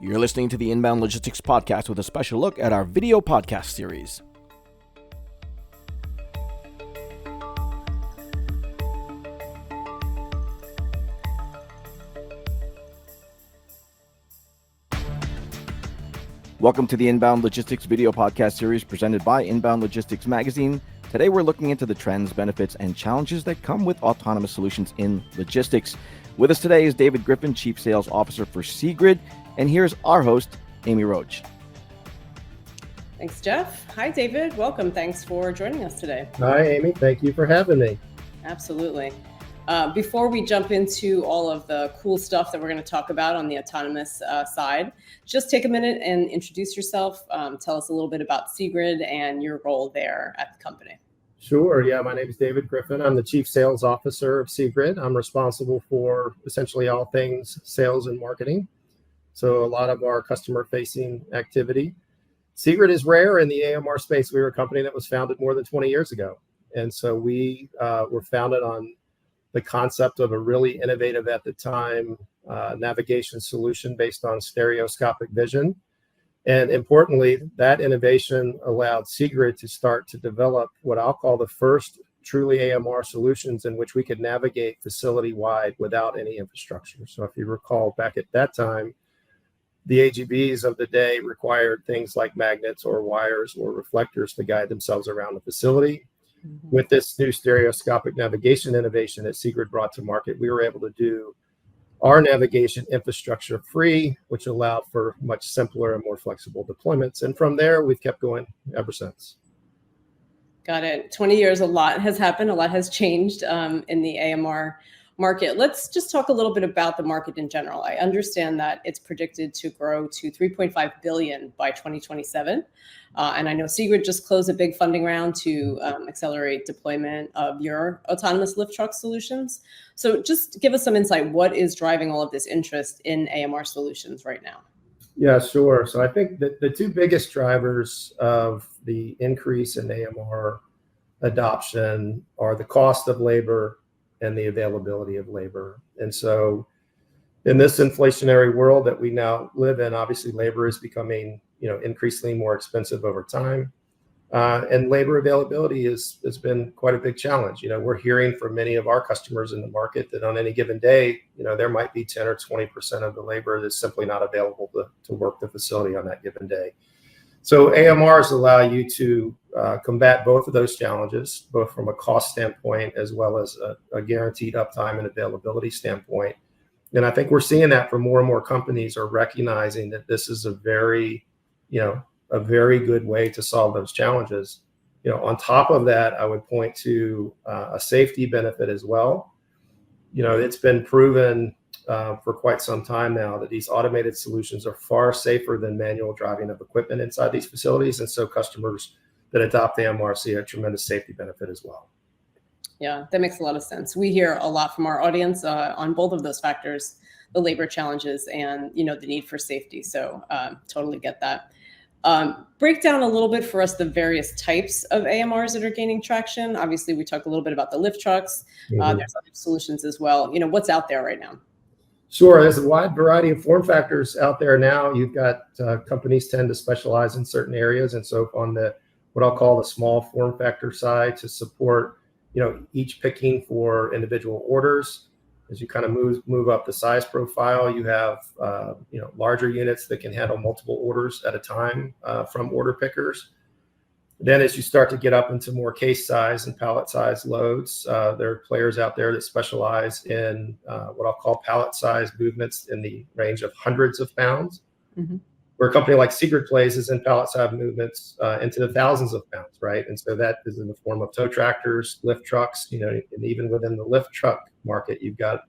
You're listening to the Inbound Logistics Podcast with a special look at our video podcast series. Welcome to the Inbound Logistics video podcast series presented by Inbound Logistics Magazine. Today we're looking into the trends, benefits, and challenges that come with autonomous solutions in logistics. With us today is David Griffin, Chief Sales Officer for SEEGRID, and here's our host, Amy Roach. Thanks, Jeff. Hi, David. Welcome. Thanks for joining us today. Hi, Amy. Thank you for having me. Absolutely. Before we jump into all of the cool stuff that we're going to talk about on the autonomous side, just take a minute and introduce yourself. Tell us a little bit about SEEGRID and your role there at the company. Sure. Yeah, my name is David Griffin. I'm the Chief Sales Officer of SEEGRID. I'm responsible for essentially all things sales and marketing. So a lot of our customer-facing activity. SEEGRID is rare in the AMR space. We were a company that was founded more than 20 years ago. And so we were founded on the concept of a really innovative at the time navigation solution based on stereoscopic vision. And importantly, that innovation allowed SEEGRID to start to develop what I'll call the first truly AMR solutions in which we could navigate facility-wide without any infrastructure. So if you recall back at that time, the AGVs of the day required things like magnets or wires or reflectors to guide themselves around the facility. Mm-hmm. With this new stereoscopic navigation innovation that SEEGRID brought to market, we were able to do our navigation infrastructure free, which allowed for much simpler and more flexible deployments. And from there, we've kept going ever since. Got it. 20 years, a lot has happened. A lot has changed in the AMR market. Let's just talk a little bit about the market in general. I understand that it's predicted to grow to $3.5 billion by 2027. And I know SEEGRID just closed a big funding round to accelerate deployment of your autonomous lift truck solutions. So just give us some insight. What is driving all of this interest in AMR solutions right now? Yeah, sure. So I think that the two biggest drivers of the increase in AMR adoption are the cost of labor and the availability of labor. And so in this inflationary world that we now live in, obviously labor is becoming, increasingly more expensive over time. And labor availability has been quite a big challenge. We're hearing from many of our customers in the market that on any given day, there might be 10 or 20% of the labor that's simply not available to work the facility on that given day. So AMRs allow you to combat both of those challenges, both from a cost standpoint as well as a guaranteed uptime and availability standpoint. And I think we're seeing that for more and more companies are recognizing that this is a very good way to solve those challenges. On top of that, I would point to a safety benefit as well. It's been proven for quite some time now that these automated solutions are far safer than manual driving of equipment inside these facilities. And so customers that adopt AMR see a tremendous safety benefit as well. Yeah, that makes a lot of sense. We hear a lot from our audience on both of those factors, the labor challenges and, the need for safety. So totally get that. Break down a little bit for us the various types of AMRs that are gaining traction. Obviously, we talked a little bit about the lift trucks. Mm-hmm. There's other solutions as well. What's out there right now? Sure. There's a wide variety of form factors out there now. You've got companies tend to specialize in certain areas. And so on the what I'll call the small form factor side to support, each picking for individual orders. As you kind of move up the size profile, you have, larger units that can handle multiple orders at a time from order pickers. Then as you start to get up into more case size and pallet size loads, there are players out there that specialize in what I'll call pallet size movements in the range of hundreds of pounds. Mm-hmm. Where a company like SEEGRID plays is in pallet size movements into the thousands of pounds, right? And so that is in the form of tow tractors, lift trucks, and even within the lift truck market, you've got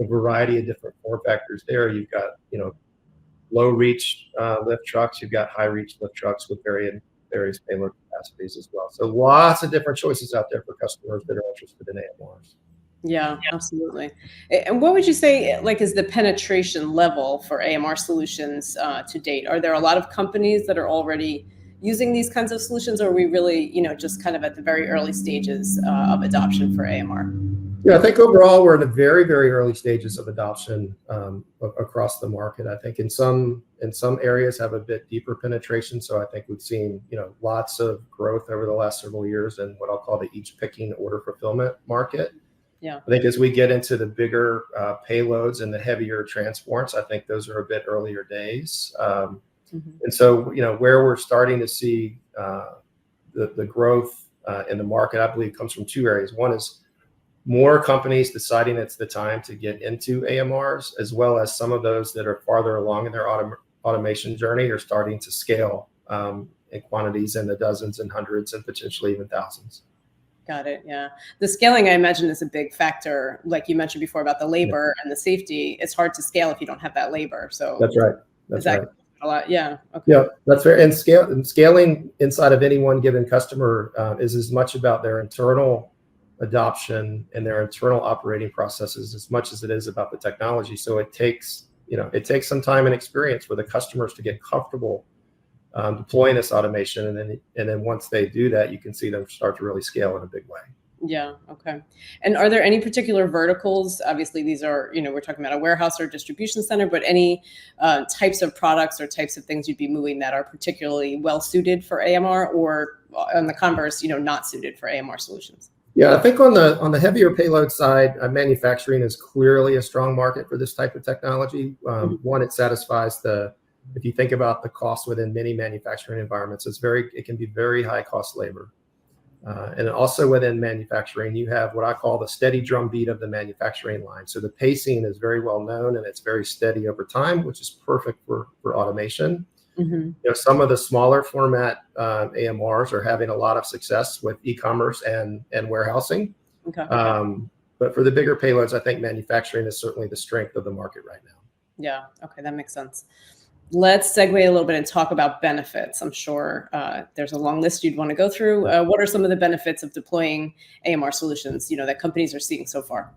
a variety of different form factors there. You've got, low reach lift trucks, you've got high reach lift trucks with various payload capacities as well. So lots of different choices out there for customers that are interested in AMRs. Yeah, absolutely. And what would you say, is the penetration level for AMR solutions to date? Are there a lot of companies that are already using these kinds of solutions, or are we really, just kind of at the very early stages of adoption for AMR? Yeah, I think overall we're in the very, very early stages of adoption across the market. I think in some areas have a bit deeper penetration. So I think we've seen lots of growth over the last several years in what I'll call the each picking order fulfillment market. Yeah. I think as we get into the bigger payloads and the heavier transports, I think those are a bit earlier days. And so where we're starting to see the growth in the market, I believe, comes from two areas. One is more companies deciding it's the time to get into AMRs, as well as some of those that are farther along in their automation journey are starting to scale in quantities in the dozens and hundreds and potentially even thousands. Got it. Yeah. The scaling, I imagine, is a big factor. Like you mentioned before about the labor and the safety, it's hard to scale if you don't have that labor. So that's right. That's right. A lot. Yeah. Okay. Yeah, that's fair. And scaling inside of any one given customer is as much about their internal adoption and their internal operating processes as much as it is about the technology. So it takes some time and experience for the customers to get comfortable deploying this automation, and then once they do that, you can see them start to really scale in a big way. Yeah. Okay. And are there any particular verticals? Obviously, these are, we're talking about a warehouse or distribution center, but any types of products or types of things you'd be moving that are particularly well suited for AMR, or on the converse, not suited for AMR solutions? Yeah, I think on the heavier payload side, manufacturing is clearly a strong market for this type of technology. One, it satisfies if you think about the cost within many manufacturing environments, it can be very high cost labor. And also within manufacturing, you have what I call the steady drumbeat of the manufacturing line. So the pacing is very well known and it's very steady over time, which is perfect for automation. Some of the smaller format AMRs are having a lot of success with e-commerce and warehousing. Okay. But for the bigger payloads, I think manufacturing is certainly the strength of the market right now. Yeah. Okay. That makes sense. Let's segue a little bit and talk about benefits. I'm sure there's a long list you'd want to go through. What are some of the benefits of deploying AMR solutions, that companies are seeing so far?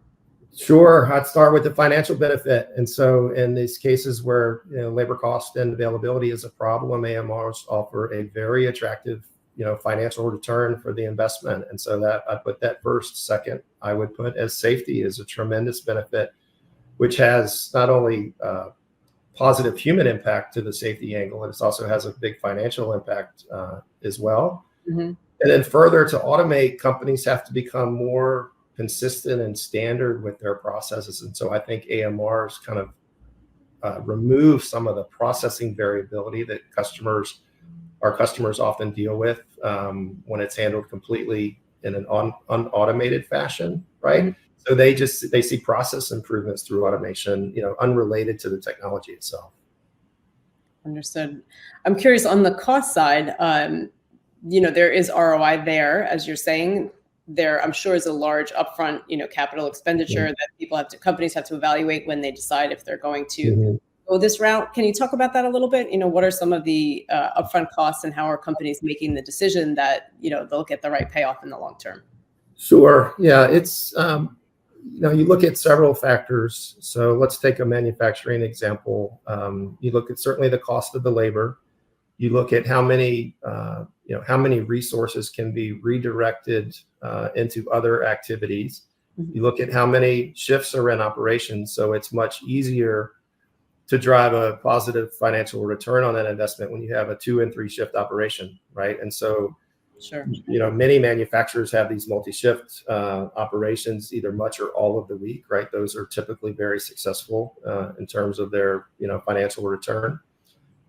Sure. I'd start with the financial benefit. And so in these cases where labor cost and availability is a problem, AMRs offer a very attractive financial return for the investment. And so that I put that first. Second, I would put as safety is a tremendous benefit, which has not only positive human impact to the safety angle, and it also has a big financial impact as well. And then further, to automate, companies have to become more consistent and standard with their processes. And so I think AMRs kind of remove some of the processing variability that our customers often deal with when it's handled completely in an unautomated fashion, right? So they see process improvements through automation, unrelated to the technology itself. Understood. I'm curious on the cost side, there is ROI there, as you're saying. There, I'm sure, is a large upfront, capital expenditure that companies have to evaluate when they decide if they're going to go this route. Can you talk about that a little bit? What are some of the upfront costs, and how are companies making the decision that they'll get the right payoff in the long term? Sure. Yeah, it's you look at several factors. So let's take a manufacturing example. You look at certainly the cost of the labor. You look at how many resources can be redirected into other activities. You look at how many shifts are in operation. So it's much easier to drive a positive financial return on that investment when you have a 2 and 3 shift operation, right? And so, sure, many manufacturers have these multi-shift operations, either much or all of the week, right? Those are typically very successful in terms of their financial return.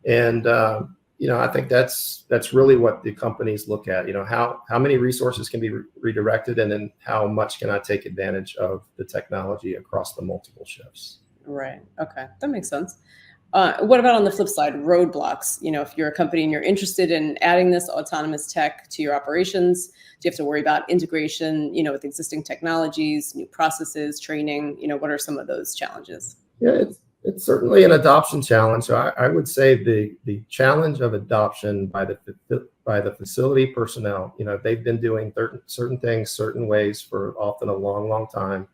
And I think that's really what the companies look at. How many resources can be redirected, and then how much can I take advantage of the technology across the multiple shifts? Right. Okay. That makes sense. What about on the flip side, roadblocks? If you're a company and you're interested in adding this autonomous tech to your operations, do you have to worry about integration, with existing technologies, new processes, training? What are some of those challenges? Yeah, it's certainly an adoption challenge. So I would say the challenge of adoption by the facility personnel, they've been doing certain things, certain ways for often a long, long time.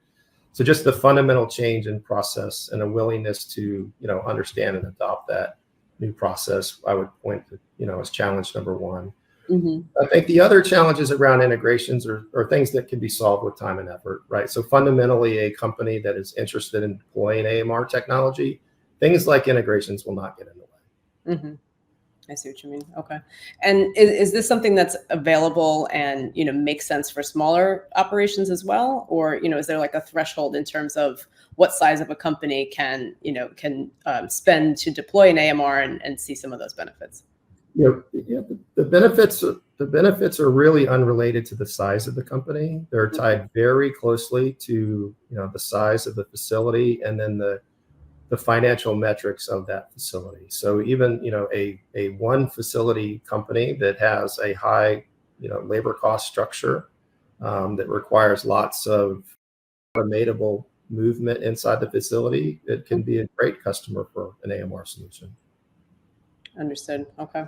So just the fundamental change in process and a willingness to, understand and adopt that new process, I would point to, as challenge number one. I think the other challenges around integrations are things that can be solved with time and effort, right? So fundamentally, a company that is interested in deploying AMR technology, things like integrations will not get in the way. I see what you mean. Okay. And is this something that's available and, makes sense for smaller operations as well? Or, is there like a threshold in terms of what size of a company can spend to deploy an AMR and see some of those benefits? The benefits are really unrelated to the size of the company. They're tied very closely to, the size of the facility and then the financial metrics of that facility. So even, a one facility company that has a high, labor cost structure that requires lots of automatable movement inside the facility, it can be a great customer for an AMR solution. Understood. Okay.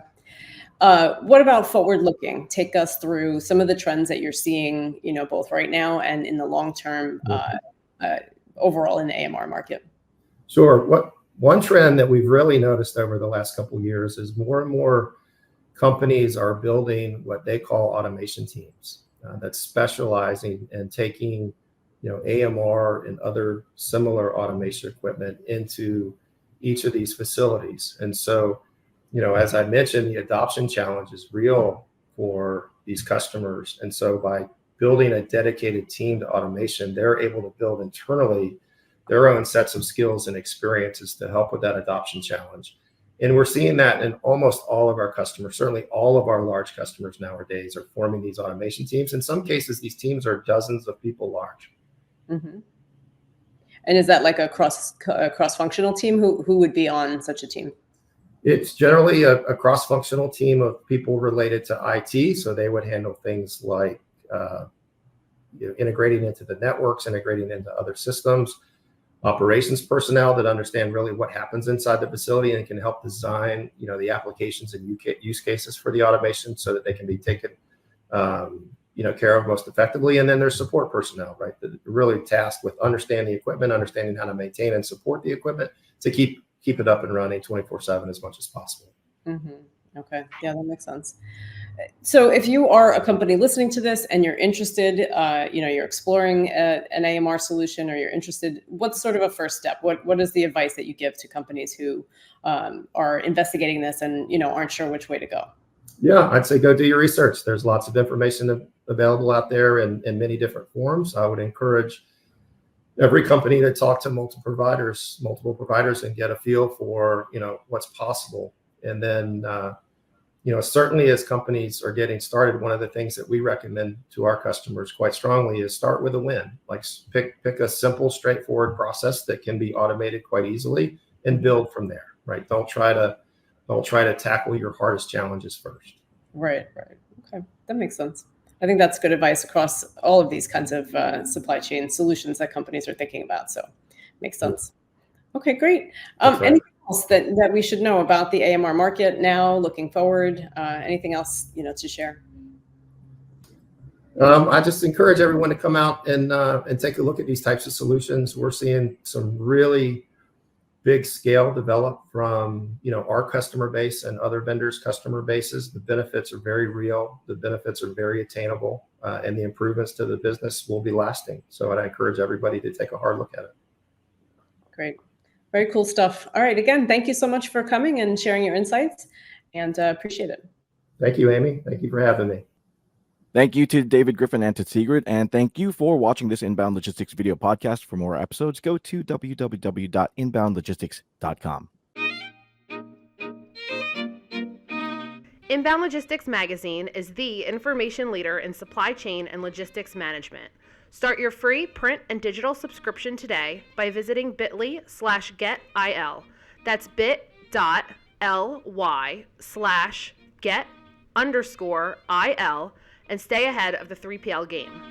What about forward looking? Take us through some of the trends that you're seeing, both right now and in the long term overall in the AMR market. Sure. One trend that we've really noticed over the last couple of years is more and more companies are building what they call automation teams that specialize in taking, AMR and other similar automation equipment into each of these facilities. And so, as I mentioned, the adoption challenge is real for these customers. And so by building a dedicated team to automation, they're able to build internally their own sets of skills and experiences to help with that adoption challenge. And we're seeing that in almost all of our customers. Certainly all of our large customers nowadays are forming these automation teams. In some cases, these teams are dozens of people large. And is that like a cross-functional team? Who would be on such a team? It's generally a cross-functional team of people related to IT. So they would handle things like integrating into the networks, integrating into other systems, operations personnel that understand really what happens inside the facility and can help design, the applications and use cases for the automation so that they can be taken, care of most effectively. And then there's support personnel, right, that are really tasked with understanding the equipment, understanding how to maintain and support the equipment to keep it up and running 24/7 as much as possible. Okay. Yeah, that makes sense. So if you are a company listening to this and you're interested, you're exploring an AMR solution or you're interested, what's sort of a first step? What is the advice that you give to companies who are investigating this and, aren't sure which way to go? Yeah, I'd say go do your research. There's lots of information available out there in many different forms. I would encourage every company to talk to multiple providers and get a feel for, what's possible. And then, certainly as companies are getting started, one of the things that we recommend to our customers quite strongly is start with a win. Like pick a simple, straightforward process that can be automated quite easily and build from there, right? Don't try to tackle your hardest challenges first. Right. Okay, that makes sense. I think that's good advice across all of these kinds of supply chain solutions that companies are thinking about. So makes sense. Okay, great. Anything else that we should know about the AMR market now, looking forward? Anything else, to share? I just encourage everyone to come out and take a look at these types of solutions. We're seeing some really big scale develop from, our customer base and other vendors' customer bases. The benefits are very real. The benefits are very attainable, and the improvements to the business will be lasting. So I'd encourage everybody to take a hard look at it. Great. Very cool stuff. All right. Again, thank you so much for coming and sharing your insights, and appreciate it. Thank you, Amy. Thank you for having me. Thank you to David Griffin and to SEEGRID, and thank you for watching this Inbound Logistics video podcast. For more episodes, go to www.inboundlogistics.com. Inbound Logistics Magazine is the information leader in supply chain and logistics management. Start your free print and digital subscription today by visiting bit.ly/getil. That's bit.ly/get_IL and stay ahead of the 3PL game.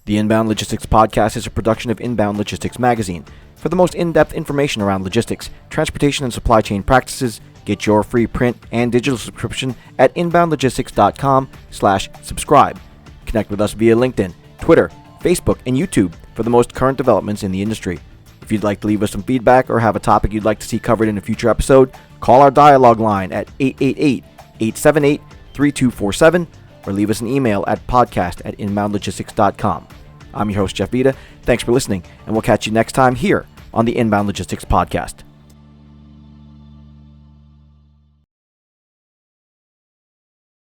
The Inbound Logistics Podcast is a production of Inbound Logistics Magazine. For the most in-depth information around logistics, transportation and supply chain practices, Get your free print and digital subscription at inboundlogistics.com/subscribe. Connect with us via LinkedIn, Twitter, Facebook, and YouTube for the most current developments in the industry. If you'd like to leave us some feedback or have a topic you'd like to see covered in a future episode, call our Dialog line at 888-878-3247 or leave us an email at podcast@inboundlogistics.com. I'm your host, Jeff Vita. Thanks for listening, and we'll catch you next time here on the Inbound Logistics Podcast.